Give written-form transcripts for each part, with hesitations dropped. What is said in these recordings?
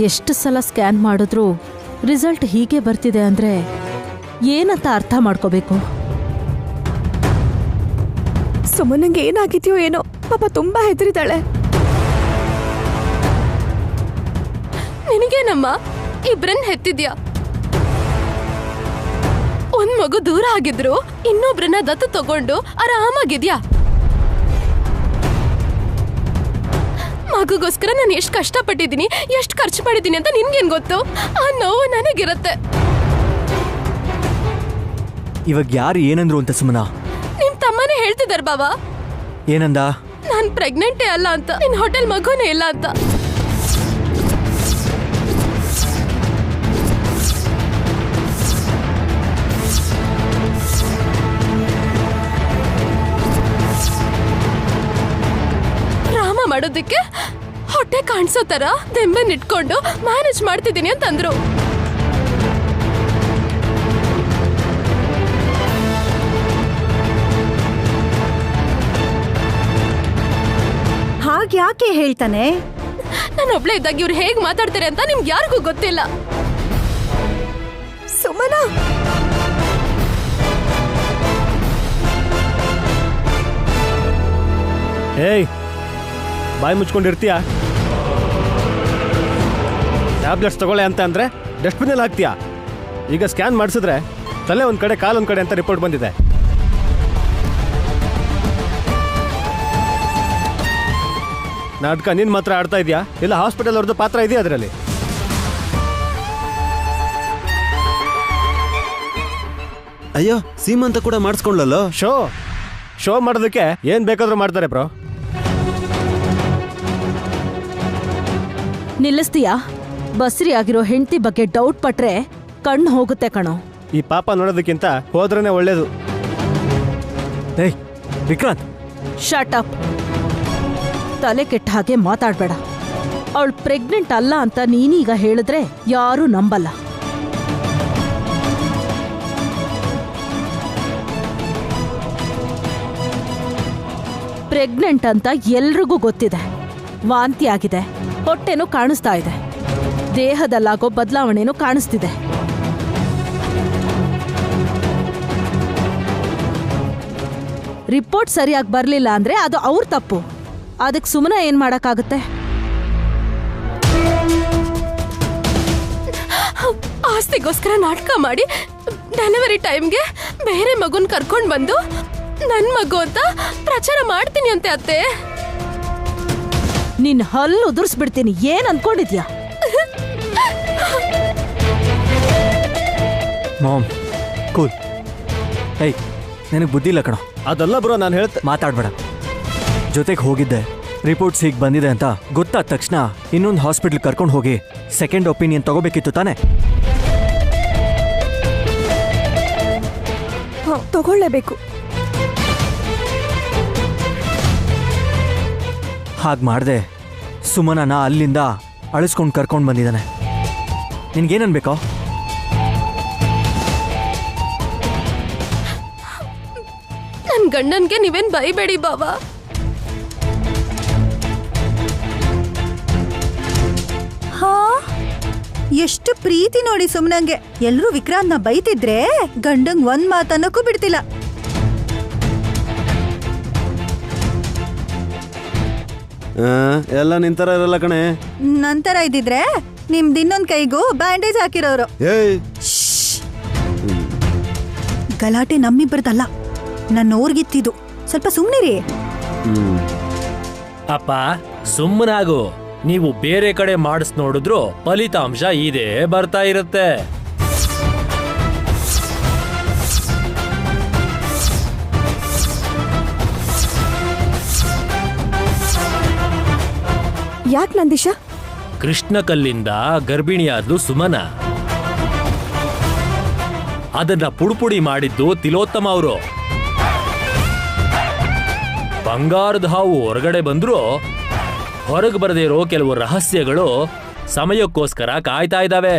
ಎಷ್ಟು ಸಲ ಸ್ಕ್ಯಾನ್ ಮಾಡಿದ್ರೂ ರಿಸಲ್ಟ್ ಹೀಗೆ ಬರ್ತಿದೆ ಅಂದ್ರೆ ಏನಂತ ಅರ್ಥ ಮಾಡ್ಕೋಬೇಕು? ಸುಮನಂಗೆ ಏನಾಗಿದ್ಯೋ ಏನೋ, ಪಾಪ ತುಂಬಾ ಹೆದರಿದಾಳೆ. ನಿನಗೇನಮ್ಮ, ಇಬ್ರನ್ ಹೆತ್ತಿದ್ಯಾ? ಒಂದ್ ಮಗು ದೂರ ಆಗಿದ್ರು ಇನ್ನೊಬ್ರನ್ನ ದತ್ತು ತಗೊಂಡು ಆರಾಮಾಗಿದ್ಯಾ? ಮಗುಗೋಸ್ಕರ ನಾನು ಎಷ್ಟು ಕಷ್ಟಪಟ್ಟಿದ್ದೀನಿ, ಎಷ್ಟು ಖರ್ಚು ಮಾಡಿದ್ದೀನಿ ಅಂತ ನಿನ್ಗೇನ್ ಗೊತ್ತು? ಆ ನೋವು ನನಗಿರತ್ತೆ. ಇವಾಗ ಯಾರು ಏನಂದ್ರು ಅಂತ ಸುಮನ? ನಿಮ್ ತಮ್ಮನೇ ಹೇಳ್ತಿದಾರ ಬಾಬಾ. ಏನಂದ? ನಾನ್ ಪ್ರೆಗ್ನೆಂಟೇ ಅಲ್ಲ ಅಂತ, ನಿನ್ ಹೋಟೆಲ್ ಮಗುನೇ ಇಲ್ಲ ಅಂತ. ಡ್ರಾಮ ಮಾಡೋದಕ್ಕೆ ಹೊಟ್ಟೆ ಕಾಣಿಸೋ ತರ ದೆಂಬನ್ ಇಟ್ಕೊಂಡು ಮ್ಯಾನೇಜ್ ಮಾಡ್ತಿದ್ದೀನಿ ಅಂತಂದ್ರು. ಹಾಗ್ಯಾಕೆ ಹೇಳ್ತಾನೆ? ನಾನು ಒಬ್ಳೆ ಇದ್ದಾಗ ಇವ್ರು ಹೇಗ್ ಮಾತಾಡ್ತಾರೆ ಅಂತ ನಿಮ್ಗೆ ಯಾರಿಗೂ ಗೊತ್ತಿಲ್ಲ. ಸುಮನ, ಏಯ್, ಬಾಯಿ ಮುಚ್ಕೊಂಡಿರ್ತೀಯ? ಟ್ಯಾಬ್ಲೆಟ್ಸ್ ತಗೊಳ್ಳೆ ಅಂತ ಅಂದ್ರೆ ಡಸ್ಟ್ಬಿನಲ್ಲಿ ಹಾಕ್ತೀಯಾ? ಈಗ ಸ್ಕ್ಯಾನ್ ಮಾಡಿಸಿದ್ರೆ ತಲೆ ಒಂದು ಕಡೆ ಕಾಲೊಂದು ಕಡೆ ಅಂತ ರಿಪೋರ್ಟ್ ಬಂದಿದೆ. ನಾಟಕ ನೀನು ಮಾತ್ರ ಆಡ್ತಾ ಇದೆಯಾ, ಇಲ್ಲ ಹಾಸ್ಪಿಟಲ್ ಅವ್ರದ್ದು ಪಾತ್ರ ಇದೆಯಾ ಅದರಲ್ಲಿ? ಅಯ್ಯೋ, ಸೀಮಂತ ಕೂಡ ಮಾಡಿಸ್ಕೊಳ್ಳಲ್ಲ. ಶೋ ಮಾಡೋದಕ್ಕೆ ಏನ್ ಬೇಕಾದ್ರೂ ಮಾಡ್ತಾರೆ ಬ್ರೋ. ನಿಲ್ಲಿಸ್ತೀಯಾ? ಬಸ್ರಿ ಆಗಿರೋ ಹೆಂಡತಿ ಬಗ್ಗೆ ಡೌಟ್ ಪಟ್ರೆ ಕಣ್ಣು ಹೋಗುತ್ತೆ ಕಣೋ. ಈ ಪಾಪ ನೋಡೋದಕ್ಕಿಂತ ಹೋದ್ರೇನೆ ಒಳ್ಳೇದು. ಏಯ್ ವಿಕ್ರಾಂತ್, ಶಟ್ ಅಪ್. ತಲೆ ಕೆಟ್ಟ ಹಾಗೆ ಮಾತಾಡ್ಬೇಡ. ಅವಳು ಪ್ರೆಗ್ನೆಂಟ್ ಅಲ್ಲ ಅಂತ ನೀನೀಗ ಹೇಳಿದ್ರೆ ಯಾರೂ ನಂಬಲ್ಲ. ಪ್ರೆಗ್ನೆಂಟ್ ಅಂತ ಎಲ್ರಿಗೂ ಗೊತ್ತಿದೆ. ವಾಂತಿ ಆಗಿದೆ, ಹೊಟ್ಟೆನೂ ಕಾಣಿಸ್ತಾ ಇದೆ, ದೇಹದಲ್ಲಾಗೋ ಬದಲಾವಣೆನೂ ಕಾಣಿಸ್ತಿದೆ. ರಿಪೋರ್ಟ್ ಸರಿಯಾಗಿ ಬರಲಿಲ್ಲ ಅಂದ್ರೆ ಅದು ಅವ್ರ ತಪ್ಪು. ಅದಕ್ಕೆ ಸುಮ್ಮನೆ ಏನ್ ಮಾಡಕ್ಕಾಗುತ್ತೆ? ಆಸ್ತಿಗೋಸ್ಕರ ನಾಟಕ ಮಾಡಿ ಡೆಲಿವರಿ ಟೈಮ್ಗೆ ಬೇರೆ ಮಗುನ್ ಕರ್ಕೊಂಡ್ ಬಂದು ನನ್ ಮಗು ಅಂತ ಪ್ರಚಾರ ಮಾಡ್ತೀನಿ ಅಂತೆ ಅತ್ತೆ. ನಿನ್ ಹಲ್ಲು ಉದುರ್ಸ್ಬಿಡ್ತೀನಿ. ಏನ್ ಅನ್ಕೊಂಡಿದ್ಯಾ? Ma'am cool. ಏಯ್, ನಿನಗೆ ಬುದ್ಧಿ ಇಲ್ಲ ಕಣೋ. ಅದಲ್ಲ ಬ್ರೋ, ನಾನು ಮಾತಾಡ್ಬೇಡ. ಜೊತೆಗೆ ಹೋಗಿದ್ದೆ, ರಿಪೋರ್ಟ್ಸ್ ಹೀಗೆ ಬಂದಿದೆ ಅಂತ ಗೊತ್ತಾದ ತಕ್ಷಣ ಇನ್ನೊಂದು ಹಾಸ್ಪಿಟ್ಲ್ ಕರ್ಕೊಂಡು ಹೋಗಿ ಸೆಕೆಂಡ್ ಒಪಿನಿಯನ್ ತಗೋಬೇಕಿತ್ತು ತಾನೆ? ತಗೊಳ್ಳೇಬೇಕು. ಹಾಗೆ ಮಾಡಿದೆ. ಸುಮನನ ಅಲ್ಲಿಂದ ಅಳಿಸ್ಕೊಂಡು ಕರ್ಕೊಂಡು ಬಂದಿದ್ದಾನೆ. ನಿನ್ಗೇನನ್ಬೇಕೋ? ನನ್ ಗಂಡನ್ಗೆ ನೀವೇನ್ ಬೈಬೇಡಿ ಬಾಬಾ. ಹಾ, ಎಷ್ಟು ಪ್ರೀತಿ ನೋಡಿ ಸುಮ್ನಂಗೆ. ಎಲ್ರೂ ವಿಕ್ರಾಂತ್ನ ಬೈತಿದ್ರೆ ಗಂಡಂಗ್ ಒಂದ್ ಮಾತನ್ನಕ್ಕೂ ಬಿಡ್ತಿಲ್ಲ. ಎಲ್ಲ ನಿಂತರ ಇರಲ್ಲ ಕಣೆ. ನಂತರ ಇದ್ದಿದ್ರೆ ನಿಮ್ದು ಇನ್ನೊಂದ್ ಕೈಗೂ ಬ್ಯಾಂಡೇಜ್ ಹಾಕಿರೋರು. ಏಯ್, ಗಲಾಟೆ ನಮ್ಮಿಬ್ಬರದಲ್ಲ, ನನ್ನ ಓರ್ಗಿತ್ತಿದ್ದು. ಸ್ವಲ್ಪ ಸುಮ್ನಿರಿ. ಅಪ್ಪ ಸುಮ್ಮನಾಗು. ನೀವು ಬೇರೆ ಕಡೆ ಮಾಡಿಸ್ ನೋಡಿದ್ರು ಫಲಿತಾಂಶ ಇದೇ ಬರ್ತಾ ಇರುತ್ತೆ. ಯಾಕೆ ನಂದೀಶ? ಕೃಷ್ಣ ಕಲ್ಲಿಂದ ಗರ್ಭಿಣಿಯಾದ್ಲು ಸುಮನ. ಅದನ್ನ ಪುಡುಪುಡಿ ಮಾಡಿದ್ದು ತಿಲೋತ್ತಮ ಅವರು. ಬಂಗಾರದ ಹಾವು ಹೊರಗಡೆ ಬಂದ್ರು ಹೊರಗೆ ಬರದೇ ಇರೋ ಕೆಲವು ರಹಸ್ಯಗಳು ಸಮಯಕ್ಕೋಸ್ಕರ ಕಾಯ್ತಾ ಇದ್ದಾವೆ.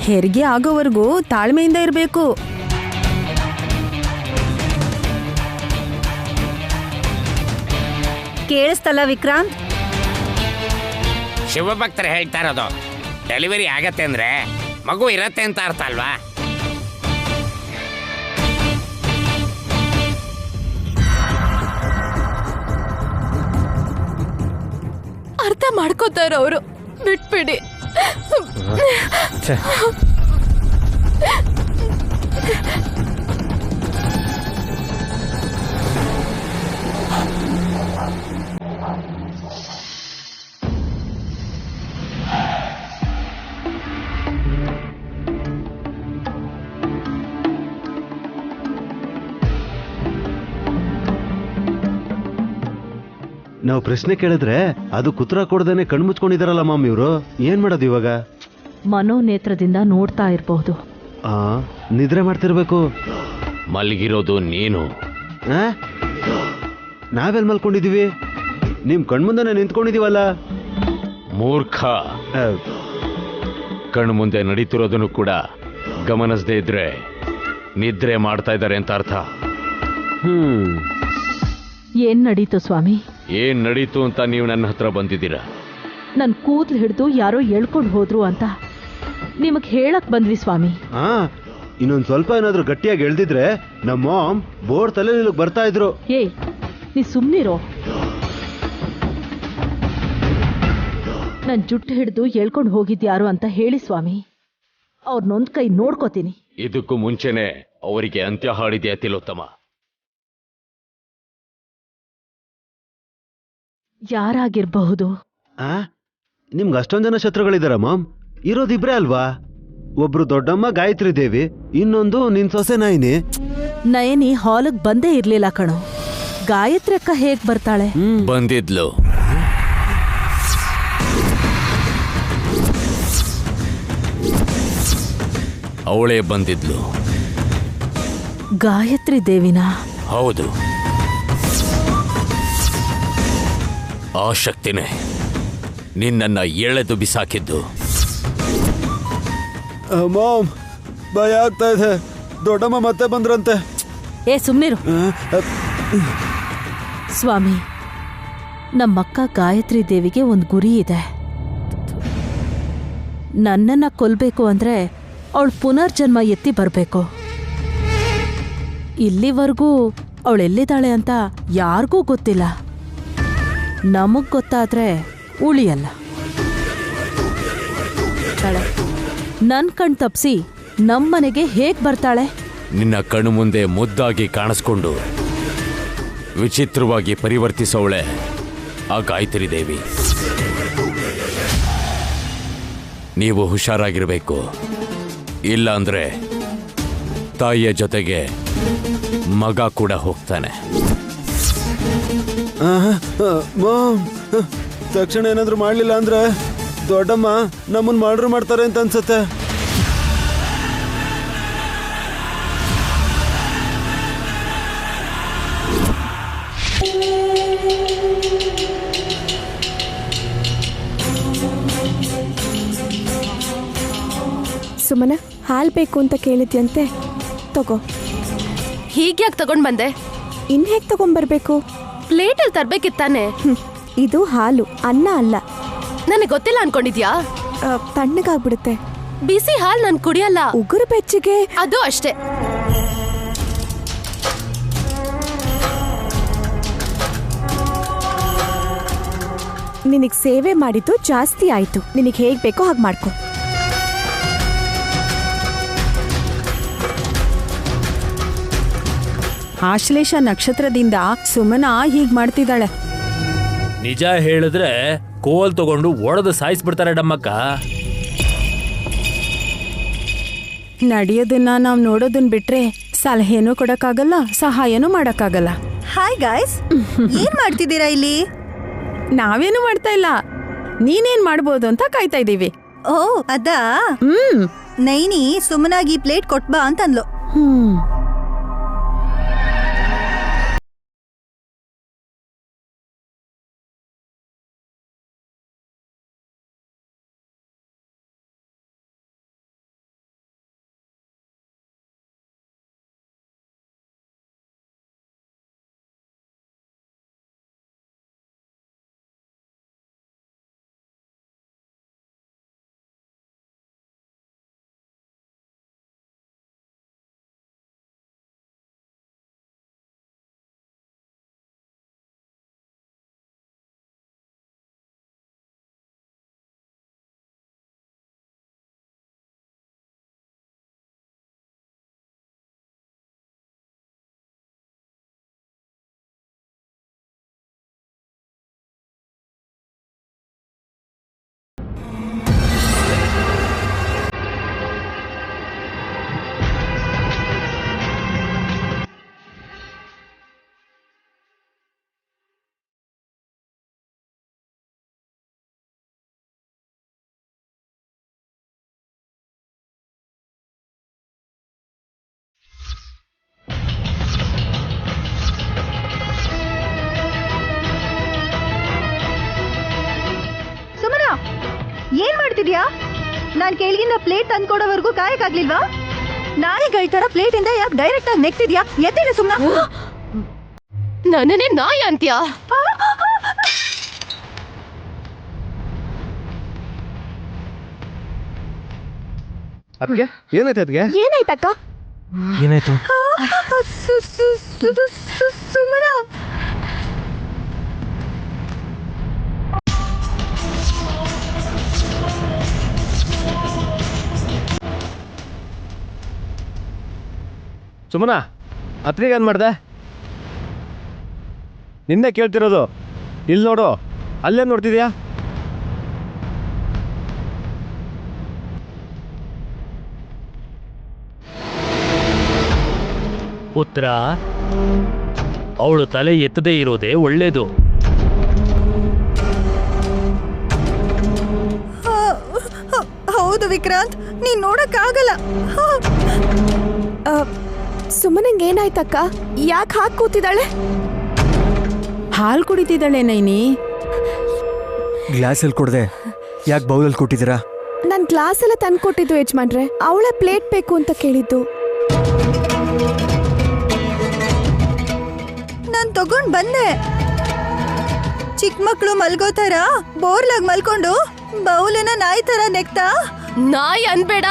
ಹೆರಿಗೆ ಆಗೋವರೆಗೂ ತಾಳ್ಮೆಯಿಂದ ಇರಬೇಕು. ಕೇಳಿಸ್ತಲ್ಲ ವಿಕ್ರಾಂತ್? ಶಿವಭಕ್ತರು ಹೇಳ್ತಾ ಇರೋದು ಡೆಲಿವರಿ ಆಗತ್ತೆ ಅಂದ್ರೆ ಮಗು ಇರತ್ತೆ ಅಂತ ಅರ್ಥ ಅಲ್ವಾ? ಅರ್ಥ ಮಾಡ್ಕೋತಾರ ಅವರು, ಬಿಟ್ಬಿಡಿ. ನಾವು ಪ್ರಶ್ನೆ ಕೇಳಿದ್ರೆ ಅದು ಕುತ್ರ ಕೊಡದೇನೆ ಕಣ್ಮುಚ್ಕೊಂಡಿದಾರಲ್ಲ ಮಾಮ್ ಇವರು. ಏನ್ ಮಾಡೋದು ಇವಾಗ? ಮನೋನೇತ್ರದಿಂದ ನೋಡ್ತಾ ಇರಬಹುದು. ಆ ನಿದ್ರೆ ಮಾಡ್ತಿರ್ಬೇಕು. ಮಲ್ಗಿರೋದು ನೀನು. ನಾವೆಲ್ ಮಲ್ಕೊಂಡಿದೀವಿ? ನಿಮ್ ಕಣ್ಮುಂದನೆ ನಿಂತ್ಕೊಂಡಿದೀವಲ್ಲ. ಮೂರ್ಖ, ಕಣ್ಣು ಮುಂದೆ ನಡೀತಿರೋದನ್ನು ಕೂಡ ಗಮನಿಸದೇ ಇದ್ರೆ ನಿದ್ರೆ ಮಾಡ್ತಾ ಇದ್ದಾರೆ ಅಂತ ಅರ್ಥ. ಏನ್ ನಡೀತು ಸ್ವಾಮಿ? ಏನ್ ನಡೀತು ಅಂತ ನೀವು ನನ್ನ ಹತ್ರ ಬಂದಿದ್ದೀರಾ? ನನ್ ಕೂದ್ಲು ಹಿಡಿದು ಯಾರೋ ಎಳ್ಕೊಂಡು ಹೋದ್ರು ಅಂತ ನಿಮಗ್ ಹೇಳಕ್ ಬಂದ್ವಿ ಸ್ವಾಮಿ. ಇನ್ನೊಂದ್ ಸ್ವಲ್ಪ ಏನಾದ್ರೂ ಗಟ್ಟಿಯಾಗಿ ಎಳ್ದಿದ್ರೆ ನಮ್ಮ ಮಾಮ್ ಬೋರ್ಡ್ ತಲೆ ಬರ್ತಾ ಇದ್ರು. ಏಯ್, ನೀ ಸುಮ್ನಿರೋ. ನನ್ ಜುಟ್ಟು ಹಿಡಿದು ಎಳ್ಕೊಂಡು ಹೋಗಿದ್ಯಾರು ಅಂತ ಹೇಳಿ ಸ್ವಾಮಿ. ಅವ್ರನ್ನೊಂದ್ ಕೈ ನೋಡ್ಕೋತೀನಿ. ಇದಕ್ಕೂ ಮುಂಚೆನೆ ಅವರಿಗೆ ಅಂತ್ಯ ಹಾಡಿದೆಯಾ ತಿಲೋತ್ತಮ? ಯಾರಾಗಿರ್ಬಹುದು? ನಿಮ್ಗೆ ಅಷ್ಟೊಂದ್ ಜನ ಶತ್ರುಗಳಿದಾರ ಮಾಮ್? ಇರೋದಿಬ್ರೇ ಅಲ್ವಾ? ಒಬ್ರು ದೊಡ್ಡಮ್ಮ ಗಾಯತ್ರಿ ದೇವಿ, ಇನ್ನೊಂದು ನಿನ್ ಸೊಸೆ ನಯನಿ. ನಯನಿ ಹಾಲ್ಗ್ ಬಂದೇ ಇರ್ಲಿಲ್ಲ ಕಣೋ. ಗಾಯತ್ರಿ ಅಕ್ಕ ಹೇಗ್ ಬರ್ತಾಳೆ? ಬಂದಿದ್ಲು. ಅವಳೇ ಬಂದಿದ್ಲು. ಗಾಯತ್ರಿ ದೇವಿನಾ? ಹೌದು, ಆ ಶಕ್ತಿನೇ ನಿನ್ನನ್ನ ಎಳೆದು ಬಿಸಾಕಿದ್ದು. ಮಾಮ್, ಭಯ ಆಗ್ತಾ ಇದೆ. ದೊಡ್ಡಮ್ಮ ಮತ್ತೆ ಬಂದ್ರಂತೆ. ಏ ಸುಮ್ನಿರು ಸ್ವಾಮಿ. ನಮ್ಮಕ್ಕ ಗಾಯತ್ರಿ ದೇವಿಗೆ ಒಂದು ಗುರಿ ಇದೆ. ನನ್ನನ್ನ ಕೊಲ್ಬೇಕು ಅಂದ್ರೆ ಅವಳು ಪುನರ್ಜನ್ಮ ಎತ್ತಿ ಬರ್ಬೇಕು. ಇಲ್ಲಿವರೆಗೂ ಅವಳೆಲ್ಲಿದ್ದಾಳೆ ಅಂತ ಯಾರಿಗೂ ಗೊತ್ತಿಲ್ಲ. ನಮಗ್ ಗೊತ್ತಾದ್ರೆ ಉಳಿಯಲ್ಲ. ನನ್ ಕಣ್ ತಪ್ಸಿ ನಮ್ಮನೆಗೆ ಹೇಗ್ ಬರ್ತಾಳೆ? ನಿನ್ನ ಕಣ್ಣು ಮುಂದೆ ಮುದ್ದಾಗಿ ಕಾಣಿಸ್ಕೊಂಡು ವಿಚಿತ್ರವಾಗಿ ಪರಿವರ್ತಿಸೋಳೆ ಆ ಗಾಯತ್ರಿ ದೇವಿ. ನೀವು ಹುಷಾರಾಗಿರ್ಬೇಕು, ಇಲ್ಲ ಅಂದ್ರೆ ತಾಯಿಯ ಜೊತೆಗೆ ಮಗ ಕೂಡ ಹೋಗ್ತಾನೆ. ಮಾಮ್, ತಕ್ಷಣ ಏನಾದ್ರು ಮಾಡ್ಲಿಲ್ಲ ಅಂದ್ರೆ ದೊಡ್ಡಮ್ಮ ನಮ್ಮನ್ ಮರ್ಡರ್ ಮಾಡ್ತಾರೆ ಅಂತ ಅನ್ಸತ್ತೆ. ಸುಮನ, ಹಾಲು ಬೇಕು ಅಂತ ಕೇಳಿದ್ಯಂತೆ, ತಗೋ. ಹೀಗ್ಯಾಕೆ ತಗೊಂಡ್ ಬಂದೆ? ಇನ್ ಹೇಗೆ ತಗೊಂಡ್ಬರ್ಬೇಕು? ಪ್ಲೇಟಲ್ಲಿ ತರ್ಬೇಕಿತ್ತಾನೆ. ಇದು ಹಾಲು, ಅನ್ನ ಅಲ್ಲ. ನನಗೆ ಗೊತ್ತಿಲ್ಲ ಅನ್ಕೊಂಡಿದ್ಯಾ? ತಣ್ಣಗಾಗ್ಬಿಡುತ್ತೆ. ಬಿಸಿ ಹಾಲು ನಾನು ಕುಡಿಯಲ್ಲ. ಉಗುರು ಬೆಚ್ಚಗೆ ಅದು ಅಷ್ಟೇ. ನಿನಗೆ ಸೇವೆ ಮಾಡಿದ್ದು ಜಾಸ್ತಿ ಆಯ್ತು. ನಿನಗೆ ಹೇಗ್ ಬೇಕೋ ಹಾಗೆ ಮಾಡ್ಕೊ. ಆಶ್ಲೇಷ ನಕ್ಷತ್ರದಿಂದ ಸುಮನ ಹೀಗ್ ಮಾಡ್ತಿದ್ದಾಳೆ. ನಿಜ ಹೇಳಿದ್ರೆ ಕೋಲ್ ತಗೊಂಡು ಒಡೆದು ಸಾಯಿಸ್ಬಿಡ್ತಾರೆ ಡಮ್ಮಕ್ಕ. ನಡೆಯೋದನ್ನ ನಾವ್ ನೋಡೋದನ್ ಬಿಟ್ರೆ ಸಲಹೆನೂ ಕೊಡಕ್ಕಾಗಲ್ಲ, ಸಹಾಯನೂ ಮಾಡಕ್ಕಾಗಲ್ಲ. ಹಾಯ್ ಗಾಯ್ಸ್, ಏನ್ ಮಾಡ್ತಿದ್ದೀರಾ ಇಲ್ಲಿ? ನಾವೇನು ಮಾಡ್ತಾ ಇಲ್ಲ, ನೀನೇನ್ ಮಾಡ್ಬೋದು ಅಂತ ಕಾಯ್ತಾ ಇದೀವಿ. ಓ ಅದಾ? ನೈನಿ ಸುಮ್ಮನಾಗಿ ಪ್ಲೇಟ್ ಕೊಟ್ಬಾ ಅಂತಂದ್ಲು. ಏನ್ ಮಾಡ್ತಿದ್ಯಾ? ನಾನ್ ಕೆಳಗಿಂದ ಪ್ಲೇಟ್ ತಂದ್ಕೊಡೋವರೆಗೂ ಕಾಯಕ್ಕಾಗ್ಲಿಲ್ವಾ? ನಾಯಿಗಳ ತರ ಪ್ಲೇಟ್ ಇಂದ ಯಾಕೆ ಡೈರೆಕ್ಟ್ ಆಗಿ ನೆಕ್ತಿದ್ಯಾ? ಎತ್ತಿದೆ ಸುಮ್ನ. ನನ್ನನ್ನೇ ನಾಯಿ ಅಂತ್ಯಾ? ಅದಕ್ಕೆ ಏನಾಯ್ತು? ಅದಕ್ಕೆ ಏನಾಯ್ತಕ್ಕ? ಏನಾಯ್ತು? ಸುಮನ ಸುಮನಾ, ಅತ್ರಿಗೆ ಏನು ಮಾಡ್ದೆ? ನಿನ್ನೆ ಕೇಳ್ತಿರೋದು. ಇಲ್ಲಿ ನೋಡು, ಅಲ್ಲೇ ನೋಡ್ತಿದ್ಯಾ? ಪುತ್ರ, ಅವಳು ತಲೆ ಎತ್ತದೇ ಇರೋದೇ ಒಳ್ಳೇದು. ಹೌದು ವಿಕ್ರಾಂತ್, ನೀನ್ ನೋಡಕ್ಕಾಗಲ್ಲ. ಸುಮ್ಮನಂಗೆ ಏನಾಯ್ತಕ್ಕ? ಯಾಕೆ ಹಾಕಿ ಕೂತಿದ್ದಾಳೆ? ಹಾಲು ಕುಡಿತಿದ್ದಾಳೆ ನೈನಿ. ಗ್ಲಾಸಲ್ಲಿ ಕೊಡದೆ ಯಾಕೆ ಬೌಲಲ್ಲಿ ಕೊಟ್ಟಿದ್ದೀರಾ? ನನ್ ಗ್ಲಾಸ್ ಎಲ್ಲ ತಂದ್ಕೊಟ್ಟಿದ್ದು ಯಜಮಾನ್ರೆ. ಅವಳ ಪ್ಲೇಟ್ ಬೇಕು ಅಂತ ಕೇಳಿದ್ದು. ನಾನ್ ತಗೊಂಡ್ ಬಂದೆ. ಚಿಕ್ಕ ಮಕ್ಳು ಮಲ್ಗೋ ತರ ಬೋರ್ಲಾಗ್ ಮಲ್ಕೊಂಡು ಬೌಲನ ನಾಯಿ ತರ ನೆಕ್ತಾ. ನಾಯಿ ಅನ್ಬೇಡ,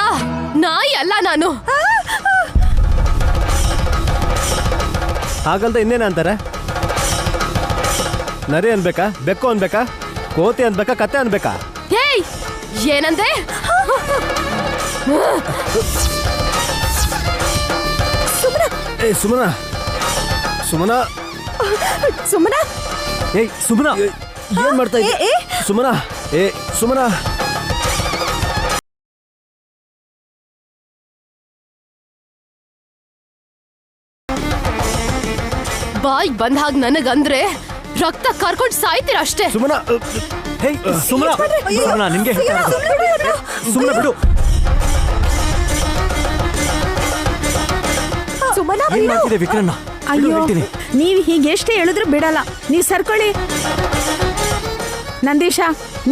ನಾಯಿ ಅಲ್ಲ ನಾನು. ಹಾಗಲ್ದ ಇನ್ನೇನ ಅಂತಾರೆ? ನರಿ ಅನ್ಬೇಕಾ? ಬೆಕ್ಕು ಅನ್ಬೇಕಾ? ಕೋತಿ ಅನ್ಬೇಕಾ? ಕತ್ತೆ ಅನ್ಬೇಕಾ? ಏಯ್, ಏನಂದೆ? ಏ ಸುಮನಾ, ಸುಮನಾ, ಸುಮ್ಮನ ಏಯ್ ಸುಮನಾ, ಏನ್ ಮಾಡ್ತಾ ಇದ್ದೀಯ? ಸುಮನಾ, ಏ ಸುಮನಾ. ಬಾಯ್ ಬಂದ ಹಾಗೆ ನನಗಂದ್ರೆ ರಕ್ತ ಕರ್ಕೊಂಡು ಸಾಯ್ತೀರ ಅಷ್ಟೇ. ಸುಮನಾ, ಹೇಯ್ ಸುಮನಾ, ಸುಮನಾ ನಿನ್ಗೆ ಸುಮನಾ ಬಿಡು. ಸುಮ್ಮನ ಏನ್ ಮಾಡ್ತಿದೆ ವಿಕ್ರಣ್ಣ? ಅಯ್ಯೋ, ಹೇಳ್ತೀನಿ. ನೀವ್ ಹೀಗೆ ಎಷ್ಟೇ ಹೇಳಿದ್ರು ಬಿಡಲ್ಲ. ನೀವ್ ಸರ್ಕೊಳ್ಳಿ. ನಂದೀಶ,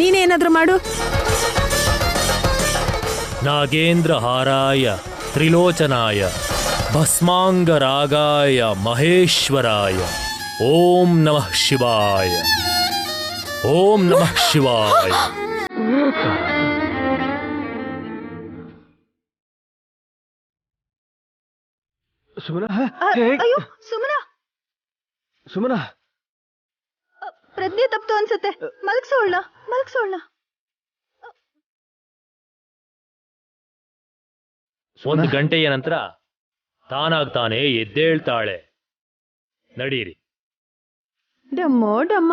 ನೀನೇನಾದ್ರೂ ಮಾಡು. ನಾಗೇಂದ್ರ ಹಾರಾಯ ತ್ರಿಲೋಚನಾಯ ಭಸ್ಮಾಂಗರಾಗಾಯ ಮಹೇಶ್ವರಾಯ ಓಂ ನಮಃ ಶಿವಾಯ. ಓಂ ನಮಃ ಶಿವಾಯ. ಸುಮನಾ, ಅಯ್ಯೋ ಸುಮನಾ, ಸುಮನಾ, ಪ್ರಜ್ಞೆ ತಪ್ತು ಅನ್ಸುತ್ತೆ. ಮಲ್ಗ್ಸೋಳ್ಳ. 1 ಗಂಟೆಯ ನಂತರ ತಾನಾಗ್ತಾನೆ ಎದ್ದೇಳ್ತಾಳೆ. ನಡೀರಿ. ಡಮ್ಮೋ ಡಮ್ಮ.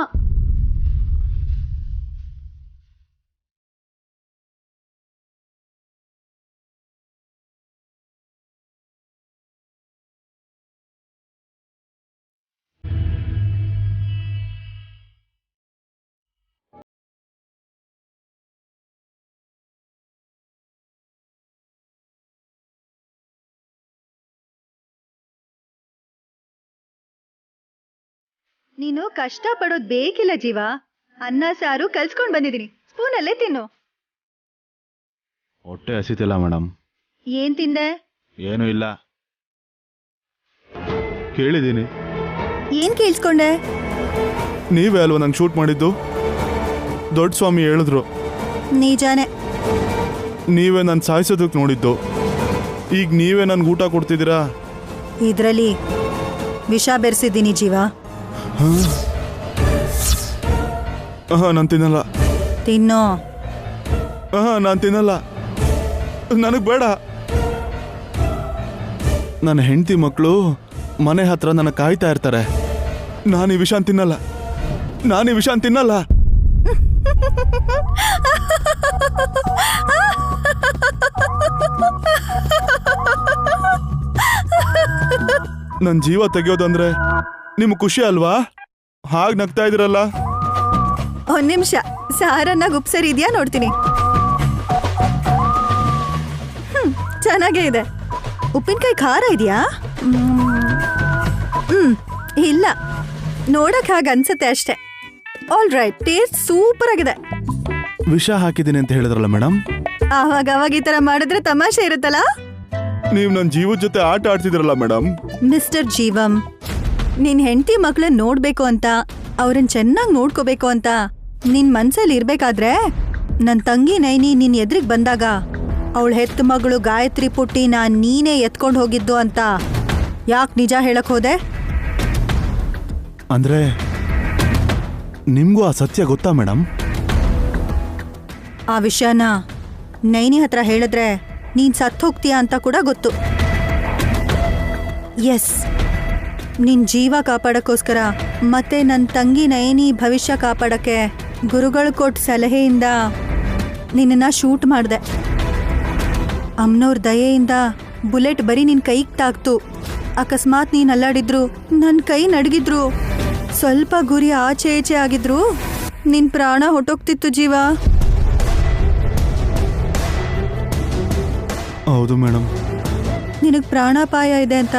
ನೀನು ಕಷ್ಟ ಪಡೋದ್ ಬೇಕಿಲ್ಲ ಜೀವ. ಅನ್ನ ಸಾರು ಕಲ್ಸ್ಕೊಂಡ್ ಬಂದಿದ್ದೀನಿ, ಸ್ಪೂನಲ್ಲೇ ತಿನ್ನು. ಹೊಟ್ಟೆ ಹಸಿತಿಲ್ಲ ಮೇಡಮ್. ಏನ್ ತಿಂದೆ? ಏನೂ ಇಲ್ಲ. ಕೇಳಿದ್ದೀನಿ. ಏನ್ ಕೇಳಿಸ್ಕೊಂಡೆ? ನೀವೇ ಅಲ್ವಾ ನಂಗೆ ಶೂಟ್ ಮಾಡಿದ್ದು? ದೊಡ್ಡ ಸ್ವಾಮಿ ಹೇಳಿದ್ರು. ನಿಜಾನೆ. ನೀವೇ ನನ್ನ ಸಾಯಿಸೋದಕ್ಕೆ ನೋಡಿದ್ದು. ಈಗ ನೀವೇ ನನ್ಗೆ ಊಟ ಕೊಡ್ತಿದ್ದೀರಾ? ಇದ್ರಲ್ಲಿ ವಿಷ ಬೆರೆಸಿದ್ದೀನಿ ಜೀವ. ನಾನು ತಿನ್ನಲ್ಲ. ತಿನ್ನೋ. ನಾನು ತಿನ್ನಲ್ಲ. ನನಗೆ ಬೇಡ. ನನ್ನ ಹೆಂಡತಿ ಮಕ್ಕಳು ಮನೆ ಹತ್ರ ನನ್ನ ಕಾಯ್ತಾ ಇರ್ತಾರೆ. ನಾನು ಈ ವಿಷ ತಿನ್ನಲ್ಲ. ನನ್ನ ಜೀವ ತೆಗೆಯೋದಂದ್ರೆ ನಿಮ್ಗೆ ಖುಷಿ ಅಲ್ವಾ? ಹಾಗೆ ನಗ್ತಾ ಇದ್ದೀರಲ್ಲ. ಒಂದ್ ನಿಮಿಷ, ಸಾರನ್ನ ಗುಪ್ಸರಿದ್ಯಾ ನೋಡ್ತೀನಿ. ಚೆನ್ನಾಗೇ ಇದೆ. ಉಪ್ಪಿನಕಾಯಿ ಖಾರ ಇದೆಯಾ? ಇಲ್ಲ, ನೋಡಕ್ ಹಾಗೆ ಅನ್ಸುತ್ತೆ ಅಷ್ಟೇ. ಆಲ್ ರೈಟ್, ಟೇಸ್ಟ್ ಸೂಪರ್ ಆಗಿದೆ. ವಿಷ ಹಾಕಿದ್ದೀನಿ ಅಂತ ಹೇಳಿದ್ರಲ್ಲ ಮೇಡಮ್. ಅವಾಗ ಈ ತರ ಮಾಡಿದ್ರೆ ತಮಾಷೆ ಇರುತ್ತಲ್ಲ. ನೀವು ನನ್ನ ಜೀವದ ಜೊತೆ ಆಟ ಆಡ್ತಿದ್ರಲ್ಲ ಮೇಡಮ್. ಮಿಸ್ಟರ್ ಜೀವಂ, ನಿನ್ ಹೆಂಡತಿ ಮಕ್ಳನ್ನ ನೋಡ್ಬೇಕು ಅಂತ, ಅವ್ರನ್ನ ಚೆನ್ನಾಗಿ ನೋಡ್ಕೋಬೇಕು ಅಂತ ನಿನ್ ಮನ್ಸಲ್ಲಿ ಇರ್ಬೇಕಾದ್ರೆ ನನ್ ತಂಗಿ ನೈನಿ ನಿನ್ ಎದುರಿಗೆ ಬಂದಾಗ ಅವಳ ಹೆತ್ತ ಮಗಳು ಗಾಯತ್ರಿ ಪುಟ್ಟಿನ ನೀನೇ ಎತ್ಕೊಂಡು ಹೋಗಿದ್ದು ಅಂತ ಯಾಕೆ ನಿಜ ಹೇಳಕ್ ಹೋದೆ? ಅಂದ್ರೆ ನಿಮ್ಗೂ ಆ ಸತ್ಯ ಗೊತ್ತಾ ಮೇಡಮ್? ಆ ವಿಷಯನ ನೈನಿ ಹತ್ರ ಹೇಳಿದ್ರೆ ನೀನ್ ಸತ್ತು ಹೋಗ್ತೀಯಾ ಅಂತ ಕೂಡ ಗೊತ್ತು. ಎಸ್, ನಿನ್ ಜೀವ ಕಾಪಾಡಕ್ಕೋಸ್ಕರ ಮತ್ತೆ ನನ್ನ ತಂಗಿ ನೈನಿ ಭವಿಷ್ಯ ಕಾಪಾಡಕ್ಕೆ ಗುರುಗಳು ಕೊಟ್ಟ ಸಲಹೆಯಿಂದ ನಿನ್ನ ಶೂಟ್ ಮಾಡಿದೆ. ಅಮ್ನವ್ರ ದಯೆಯಿಂದ ಬುಲೆಟ್ ಬರೀ ನಿನ್ ಕೈಗೆ ತಾಕ್ತು. ಅಕಸ್ಮಾತ್ ನೀನ್ ಅಲ್ಲಾಡಿದ್ರು, ನನ್ನ ಕೈ ನಡಗಿದ್ರು, ಸ್ವಲ್ಪ ಗುರಿ ಆಚೆ ಈಚೆ ಆಗಿದ್ರು ನಿನ್ ಪ್ರಾಣ ಹೊಟ್ಟೋಗ್ತಿತ್ತು ಜೀವ. ಹೌದು ಮೇಡಮ್. ನಿನಗ್ ಪ್ರಾಣಾಪಾಯ ಇದೆ ಅಂತ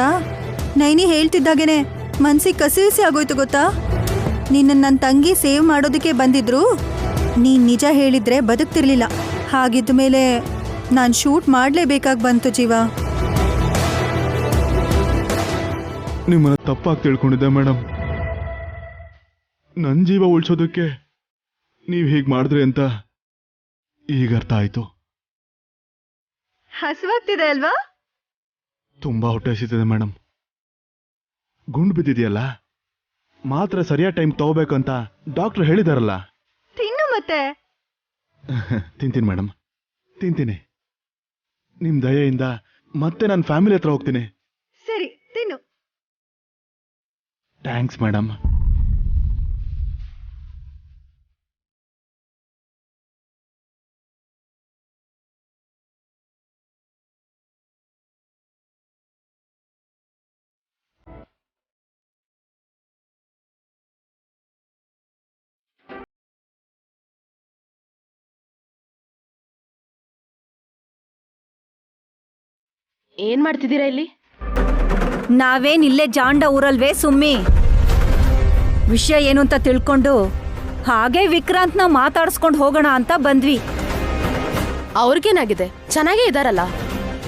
ನೈನಿ ಹೇಳ್ತಿದ್ದಾಗೇನೆ ಮನ್ಸಿಗೆ ಕಸಿವಿಸಿ ಆಗೋಯ್ತು ಗೊತ್ತಾ? ನಿನ್ನ ನನ್ನ ತಂಗಿ ಸೇವ್ ಮಾಡೋದಕ್ಕೆ ಬಂದಿದ್ರು. ನೀನ್ ನಿಜ ಹೇಳಿದ್ರೆ ಬದುಕ್ತಿರ್ಲಿಲ್ಲ. ಹಾಗಿದ್ದ ಮೇಲೆ ನಾನು ಶೂಟ್ ಮಾಡಲೇಬೇಕಾಗಿ ಬಂತು ಜೀವ. ನಿಮ್ಮನ್ನ ತಪ್ಪಾಗಿ ತಿಳ್ಕೊಂಡಿದ್ದೆ ಮೇಡಮ್. ನನ್ನ ಜೀವ ಉಳಿಸೋದಕ್ಕೆ ನೀವು ಹೀಗೆ ಮಾಡಿದ್ರಿ ಅಂತ ಈಗ ಅರ್ಥ ಆಯ್ತು. ಹಸುವಾಗ್ತಿದೆ ಅಲ್ವಾ? ತುಂಬಾ ಹೊಟ್ಟೆ ಹಸಿತಿದೆ ಮೇಡಮ್. ಗುಂಡು ಬಿದ್ದಿದೆಯಲ್ಲ, ಮಾತ್ರ ಸರಿಯಾದ ಟೈಮ್ ತಗೋಬೇಕಂತ ಡಾಕ್ಟರ್ ಹೇಳಿದಾರಲ್ಲ. ತಿನ್ನು ಮತ್ತೆ. ತಿಂತೀನಿ ಮೇಡಮ್, ತಿಂತೀನಿ. ನಿಮ್ ದಯೆಯಿಂದ ಮತ್ತೆ ನನ್ನ ಫ್ಯಾಮಿಲಿ ಹತ್ರ ಹೋಗ್ತೀನಿ. ಸರಿ, ತಿನ್ನು. Thanks madam. ಏನ್ ಮಾಡ್ತಿದ್ದೀರಾ ಇಲ್ಲಿ? ನಾವೇನ್ ಇಲ್ಲೇ ಜಾಂಡ ಊರಲ್ವೇ ಸುಮ್ಮಿ. ವಿಷಯ ಏನು ಅಂತ ತಿಳ್ಕೊಂಡು ಹಾಗೆ ವಿಕ್ರಾಂತ್ನ ಮಾತಾಡ್ಸ್ಕೊಂಡು ಹೋಗೋಣ ಅಂತ ಬಂದ್ವಿ. ಅವ್ರಿಗೇನಾಗಿದೆ? ಚೆನ್ನಾಗೇ ಇದಾರಲ್ಲ.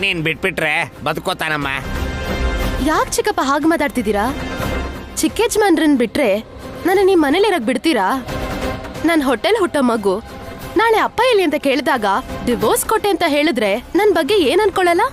ನೀನ್ ಬಿಟ್ಬಿಟ್ರೆ ಬದುಕೋತಾನಮ್ಮ. ಯಾಕೆ ಚಿಕ್ಕಪ್ಪ ಹಾಗೆ ಮಾತಾಡ್ತಿದ್ದೀರಾ? ಚಿಕ್ಕ ಯಜಮಾನ್ರನ್ ಬಿಟ್ರೆ ನನ್ನ ನಿಮ್ ಮನೇಲಿ ಇರಕ್ ಬಿಡ್ತೀರಾ? ನನ್ ಹೊಟ್ಟೆಲ್ ಹುಟ್ಟೋ ಮಗು ನಾಳೆ ಅಪ್ಪ ಎಲ್ಲಿ ಅಂತ ಕೇಳಿದಾಗ ಡಿವೋರ್ಸ್ ಕೊಟ್ಟೆ ಅಂತ ಹೇಳಿದ್ರೆ ನನ್ ಬಗ್ಗೆ ಏನ್ ಅನ್ಕೊಳ್ಳಲ್ಲ?